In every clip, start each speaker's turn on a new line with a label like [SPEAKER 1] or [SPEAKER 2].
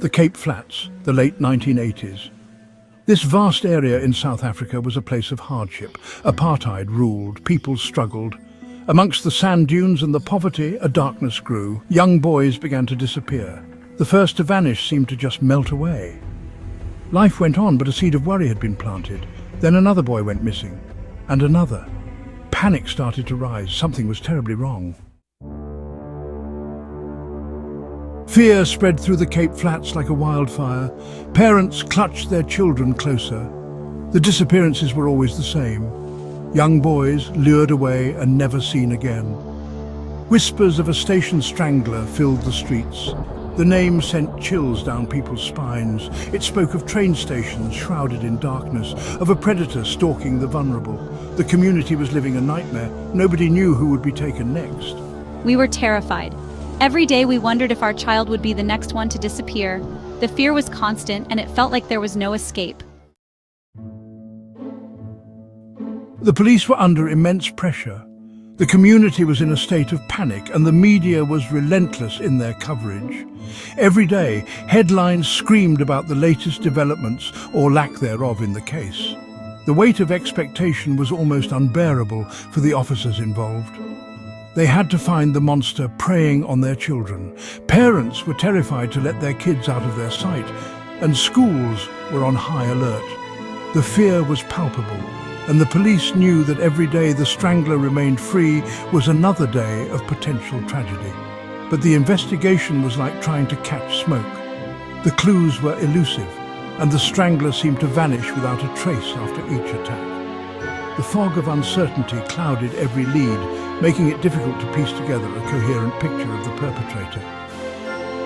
[SPEAKER 1] The Cape Flats, the late 1980s. This vast area in South Africa was a place of hardship. Apartheid ruled, people struggled. Amongst the sand dunes and the poverty, a darkness grew. Young boys began to disappear. The first to vanish seemed to just melt away. Life went on, but a seed of worry had been planted. Then another boy went missing, and another. Panic started to rise. Something was terribly wrong. Fear spread through the Cape Flats like a wildfire. Parents clutched their children closer. The disappearances were always the same. Young boys lured away and never seen again. Whispers of a station strangler filled the streets. The name sent chills down people's spines. It spoke of train stations shrouded in darkness, of a predator stalking the vulnerable. The community was living a nightmare. Nobody knew who would be taken next.
[SPEAKER 2] We were terrified. Every day we wondered if our child would be the next one to disappear. The fear was constant, and it felt like there was no escape.
[SPEAKER 1] The police were under immense pressure. The community was in a state of panic, and the media was relentless in their coverage. Every day, headlines screamed about the latest developments or lack thereof in the case. The weight of expectation was almost unbearable for the officers involved. They had to find the monster preying on their children. Parents were terrified to let their kids out of their sight, and schools were on high alert. The fear was palpable, and the police knew that every day the strangler remained free was another day of potential tragedy. But the investigation was like trying to catch smoke. The clues were elusive, and the strangler seemed to vanish without a trace after each attack. The fog of uncertainty clouded every lead, making it difficult to piece together a coherent picture of the perpetrator.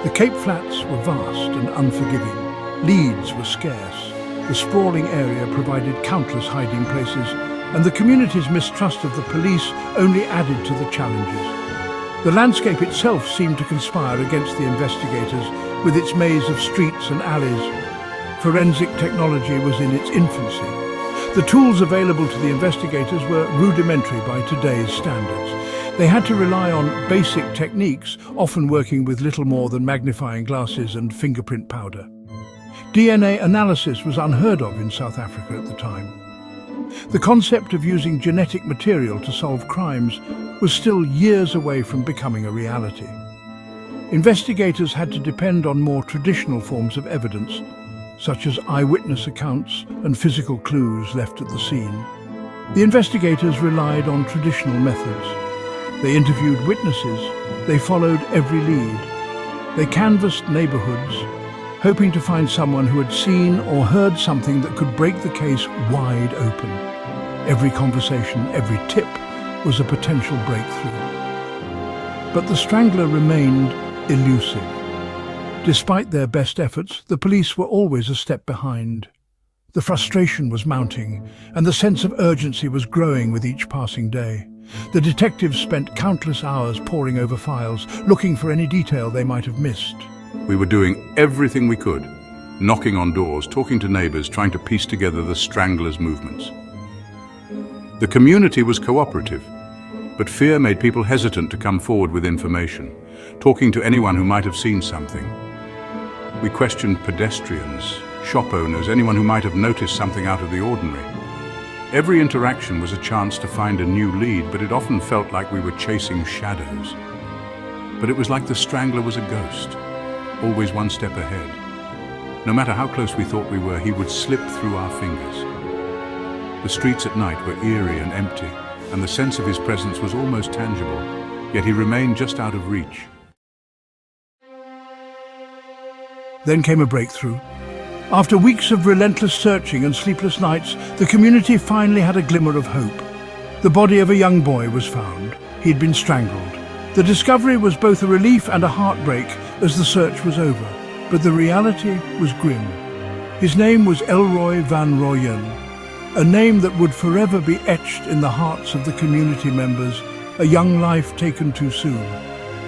[SPEAKER 1] The Cape Flats were vast and unforgiving. Leads were scarce. The sprawling area provided countless hiding places, and the community's mistrust of the police only added to the challenges. The landscape itself seemed to conspire against the investigators, with its maze of streets and alleys. Forensic technology was in its infancy. The tools available to the investigators were rudimentary by today's standards. They had to rely on basic techniques, often working with little more than magnifying glasses and fingerprint powder. DNA analysis was unheard of in South Africa at the time. The concept of using genetic material to solve crimes was still years away from becoming a reality. Investigators had to depend on more traditional forms of evidence, such as eyewitness accounts and physical clues left at the scene. The investigators relied on traditional methods. They interviewed witnesses. They followed every lead. They canvassed neighborhoods, hoping to find someone who had seen or heard something that could break the case wide open. Every conversation, every tip was a potential breakthrough. But the strangler remained elusive. Despite their best efforts, the police were always a step behind. The frustration was mounting, and the sense of urgency was growing with each passing day. The detectives spent countless hours poring over files, looking for any detail they might have missed.
[SPEAKER 3] We were doing everything we could, knocking on doors, talking to neighbors, trying to piece together the strangler's movements. The community was cooperative, but fear made people hesitant to come forward with information, talking to anyone who might have seen something. We questioned pedestrians, shop owners, anyone who might have noticed something out of the ordinary. Every interaction was a chance to find a new lead, but it often felt like we were chasing shadows. But it was like the strangler was a ghost, always one step ahead. No matter how close we thought we were, he would slip through our fingers. The streets at night were eerie and empty, and the sense of his presence was almost tangible, yet he remained just out of reach.
[SPEAKER 1] Then came a breakthrough. After weeks of relentless searching and sleepless nights, the community finally had a glimmer of hope. The body of a young boy was found. He'd been strangled. The discovery was both a relief and a heartbreak as the search was over, but the reality was grim. His name was Elroy van Rooyen, a name that would forever be etched in the hearts of the community members, a young life taken too soon.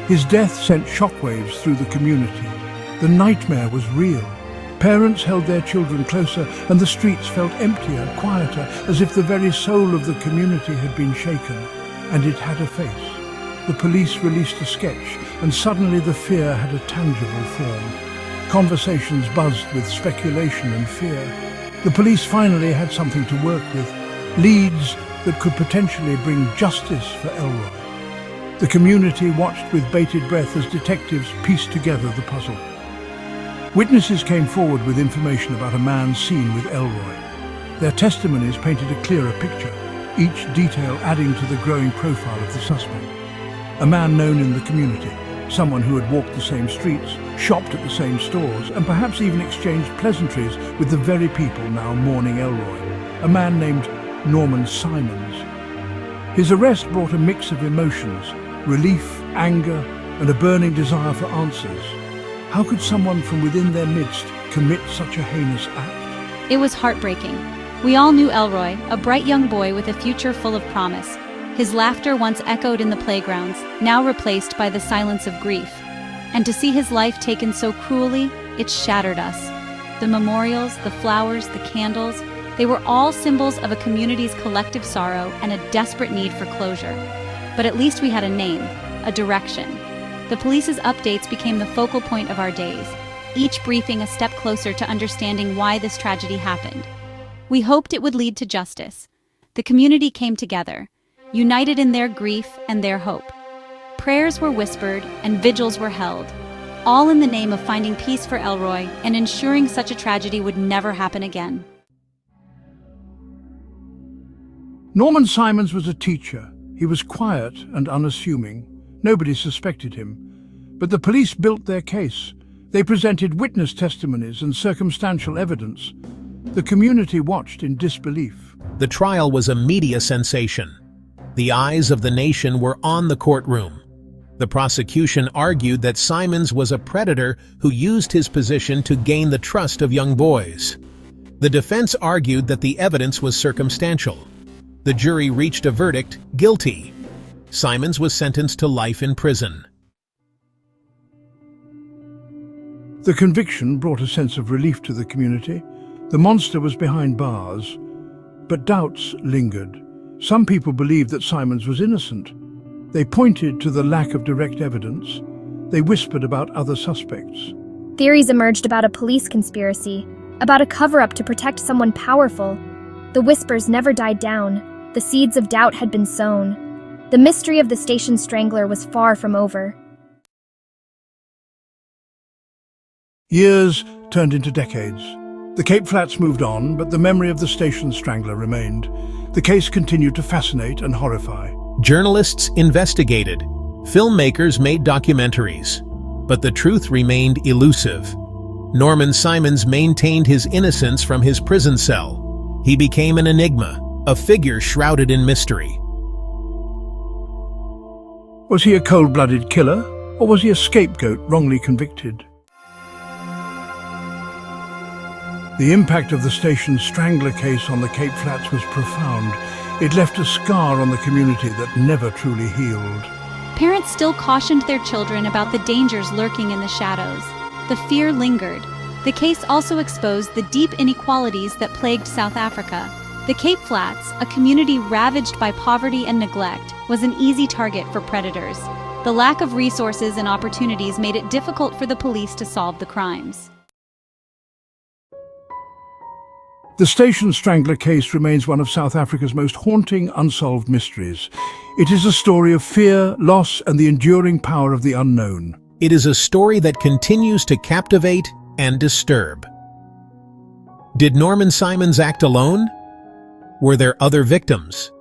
[SPEAKER 1] His death sent shockwaves through the community. The nightmare was real. Parents held their children closer, and the streets felt emptier, quieter, as if the very soul of the community had been shaken, and it had a face. The police released a sketch, and suddenly the fear had a tangible form. Conversations buzzed with speculation and fear. The police finally had something to work with, leads that could potentially bring justice for Elroy. The community watched with bated breath as detectives pieced together the puzzle. Witnesses came forward with information about a man seen with Elroy. Their testimonies painted a clearer picture, each detail adding to the growing profile of the suspect. A man known in the community, someone who had walked the same streets, shopped at the same stores, and perhaps even exchanged pleasantries with the very people now mourning Elroy. A man named Norman Simons. His arrest brought a mix of emotions, relief, anger, and a burning desire for answers. How could someone from within their midst commit such a heinous act?
[SPEAKER 2] It was heartbreaking. We all knew Elroy, a bright young boy with a future full of promise. His laughter once echoed in the playgrounds, now replaced by the silence of grief. And to see his life taken so cruelly, it shattered us. The memorials, the flowers, the candles, they were all symbols of a community's collective sorrow and a desperate need for closure. But at least we had a name, a direction. The police's updates became the focal point of our days, each briefing a step closer to understanding why this tragedy happened. We hoped it would lead to justice. The community came together, united in their grief and their hope. Prayers were whispered and vigils were held, all in the name of finding peace for Elroy and ensuring such a tragedy would never happen again.
[SPEAKER 1] Norman Simons was a teacher. He was quiet and unassuming. Nobody suspected him. But the police built their case. They presented witness testimonies and circumstantial evidence. The community watched in disbelief.
[SPEAKER 4] The trial was a media sensation. The eyes of the nation were on the courtroom. The prosecution argued that Simons was a predator who used his position to gain the trust of young boys. The defense argued that the evidence was circumstantial. The jury reached a verdict, guilty. Simons was sentenced to life in prison.
[SPEAKER 1] The conviction brought a sense of relief to the community. The monster was behind bars, but doubts lingered. Some people believed that Simons was innocent. They pointed to the lack of direct evidence. They whispered about other suspects.
[SPEAKER 5] Theories emerged about a police conspiracy, about a cover-up to protect someone powerful. The whispers never died down. The seeds of doubt had been sown. The mystery of the Station Strangler was far from over.
[SPEAKER 1] Years turned into decades. The Cape Flats moved on, but the memory of the Station Strangler remained. The case continued to fascinate and horrify.
[SPEAKER 4] Journalists investigated. Filmmakers made documentaries. But the truth remained elusive. Norman Simons maintained his innocence from his prison cell. He became an enigma, a figure shrouded in mystery.
[SPEAKER 1] Was he a cold-blooded killer, or was he a scapegoat wrongly convicted? The impact of the Station Strangler case on the Cape Flats was profound. It left a scar on the community that never truly healed.
[SPEAKER 2] Parents still cautioned their children about the dangers lurking in the shadows. The fear lingered. The case also exposed the deep inequalities that plagued South Africa. The Cape Flats, a community ravaged by poverty and neglect, was an easy target for predators. The lack of resources and opportunities made it difficult for the police to solve the crimes.
[SPEAKER 1] The Station Strangler case remains one of South Africa's most haunting unsolved mysteries. It is a story of fear, loss, and the enduring power of the unknown.
[SPEAKER 4] It is a story that continues to captivate and disturb. Did Norman Simons act alone? Were there other victims?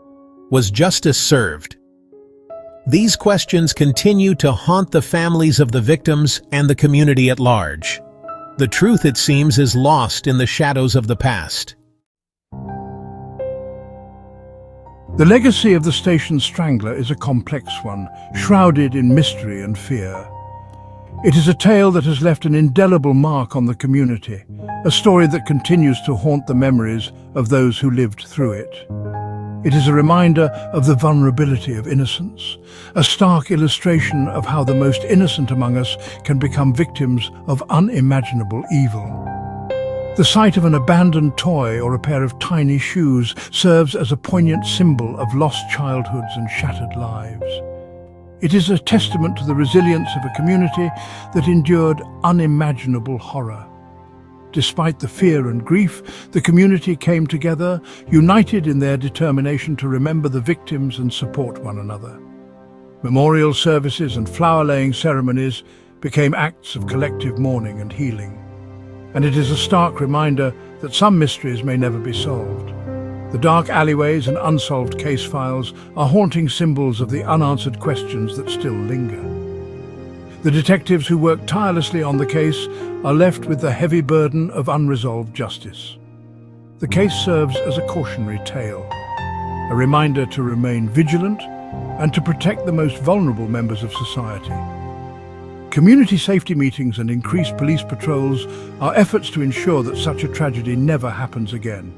[SPEAKER 4] Was justice served? These questions continue to haunt the families of the victims and the community at large. The truth, it seems, is lost in the shadows of the past.
[SPEAKER 1] The legacy of the Station Strangler is a complex one, shrouded in mystery and fear. It is a tale that has left an indelible mark on the community, a story that continues to haunt the memories of those who lived through it. It is a reminder of the vulnerability of innocence, a stark illustration of how the most innocent among us can become victims of unimaginable evil. The sight of an abandoned toy or a pair of tiny shoes serves as a poignant symbol of lost childhoods and shattered lives. It is a testament to the resilience of a community that endured unimaginable horror. Despite the fear and grief, the community came together, united in their determination to remember the victims and support one another. Memorial services and flower-laying ceremonies became acts of collective mourning and healing. And it is a stark reminder that some mysteries may never be solved. The dark alleyways and unsolved case files are haunting symbols of the unanswered questions that still linger. The detectives who worked tirelessly on the case are left with the heavy burden of unresolved justice. The case serves as a cautionary tale, a reminder to remain vigilant and to protect the most vulnerable members of society. Community safety meetings and increased police patrols are efforts to ensure that such a tragedy never happens again.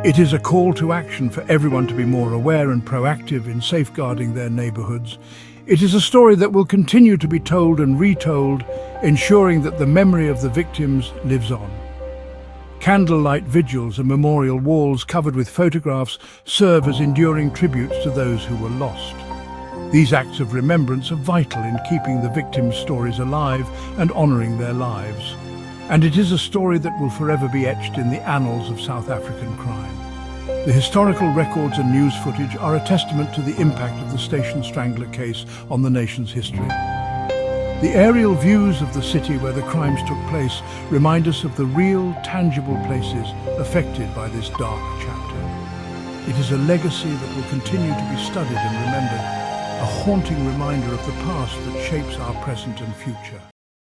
[SPEAKER 1] It is a call to action for everyone to be more aware and proactive in safeguarding their neighborhoods. It is a story that will continue to be told and retold, ensuring that the memory of the victims lives on. Candlelight vigils and memorial walls covered with photographs serve as enduring tributes to those who were lost. These acts of remembrance are vital in keeping the victims' stories alive and honoring their lives. And it is a story that will forever be etched in the annals of South African crime. The historical records and news footage are a testament to the impact of the Station Strangler case on the nation's history. The aerial views of the city where the crimes took place remind us of the real, tangible places affected by this dark chapter. It is a legacy that will continue to be studied and remembered, a haunting reminder of the past that shapes our present and future.